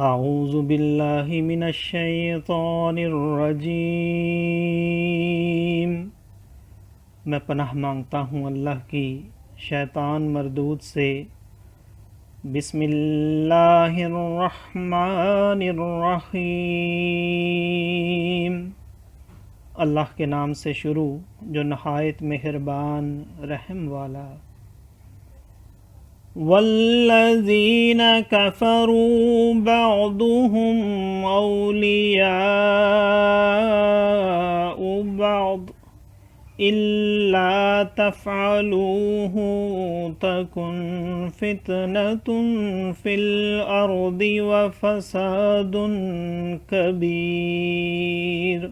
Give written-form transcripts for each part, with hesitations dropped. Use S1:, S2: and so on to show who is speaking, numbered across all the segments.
S1: اعوذ باللہ من الشیطان الرجیم، میں پناہ مانگتا ہوں اللہ کی شیطان مردود سے۔ بسم اللہ الرحمن الرحیم، اللہ کے نام سے شروع جو نہایت مہربان رحم والا۔ والذین کفروا بعضهم اولیاء بعض الا تفعلوه تکن فتنة فی الارض وفساد کبیر۔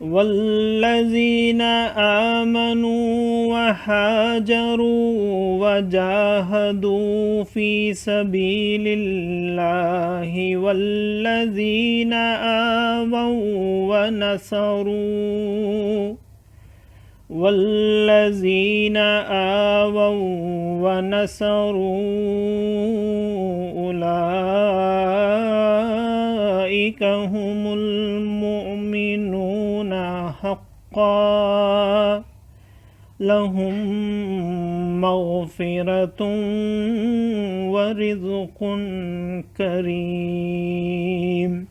S1: والذین آمنوا وہاجروا وجاہدوا فی سبیل اللہ والذین آووا ونصروا اولئک هم المؤمنون حقا لهم مغفرة ورزق کریم۔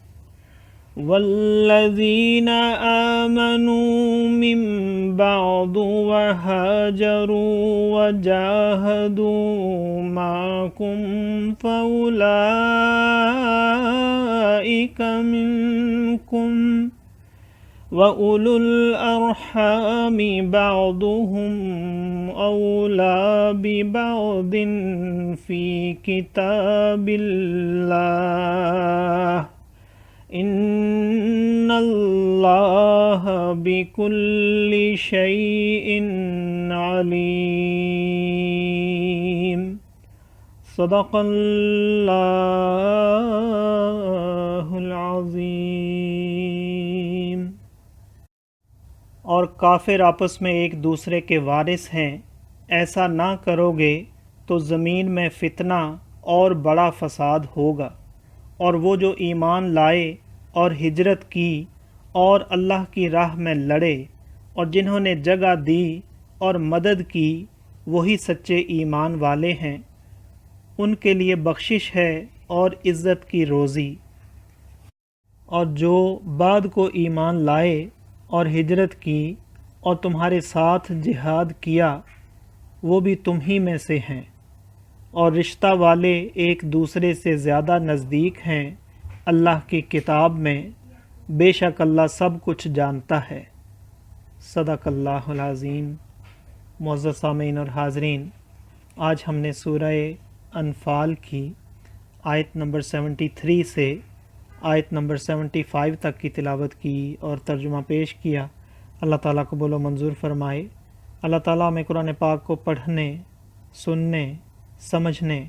S1: والذین آمنوا من بعد وہاجروا وجاہدوا معکم فأولئک منکم وَأُولُو الْأَرْحَامِ بَعْضُهُمْ أَوْلَى بِبَعْضٍ فِي كِتَابِ اللَّهِ إِنَّ اللَّهَ بِكُلِّ شَيْءٍ عَلِيمٌ۔ صدق اللہ العظیم۔ اور کافر آپس میں ایک دوسرے کے وارث ہیں، ایسا نہ کرو گے تو زمین میں فتنہ اور بڑا فساد ہوگا۔ اور وہ جو ایمان لائے اور ہجرت کی اور اللہ کی راہ میں لڑے اور جنہوں نے جگہ دی اور مدد کی، وہی سچے ایمان والے ہیں، ان کے لیے بخشش ہے اور عزت کی روزی۔ اور جو بعد کو ایمان لائے اور ہجرت کی اور تمہارے ساتھ جہاد کیا، وہ بھی تم ہی میں سے ہیں، اور رشتہ والے ایک دوسرے سے زیادہ نزدیک ہیں اللہ کی کتاب میں، بے شک اللہ سب کچھ جانتا ہے۔ صدق اللہ العظیم۔ معزز سامعین اور حاضرین، آج ہم نے سورہ انفال کی آیت نمبر 73 سے آیت نمبر 75 تک کی تلاوت کی اور ترجمہ پیش کیا۔ اللہ تعالیٰ قبول و منظور فرمائے۔ اللہ تعالیٰ ہمیں قرآن پاک کو پڑھنے، سننے، سمجھنے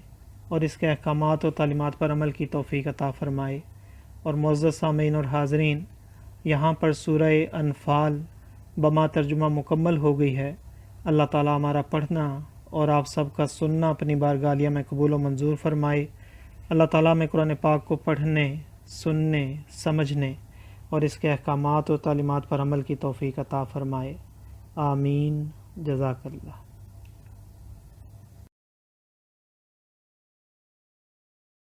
S1: اور اس کے احکامات و تعلیمات پر عمل کی توفیق عطا فرمائے۔ اور معزز سامعین اور حاضرین، یہاں پر سورہ انفال بما ترجمہ مکمل ہو گئی ہے۔ اللہ تعالیٰ ہمارا پڑھنا اور آپ سب کا سننا اپنی بارگاہ میں قبول و منظور فرمائے۔ اللہ تعالیٰ ہمیں قرآن پاک کو پڑھنے، سننے، سمجھنے اور اس کے احکامات و تعلیمات پر عمل کی توفیق عطا فرمائے۔ آمین۔ جزاک اللہ۔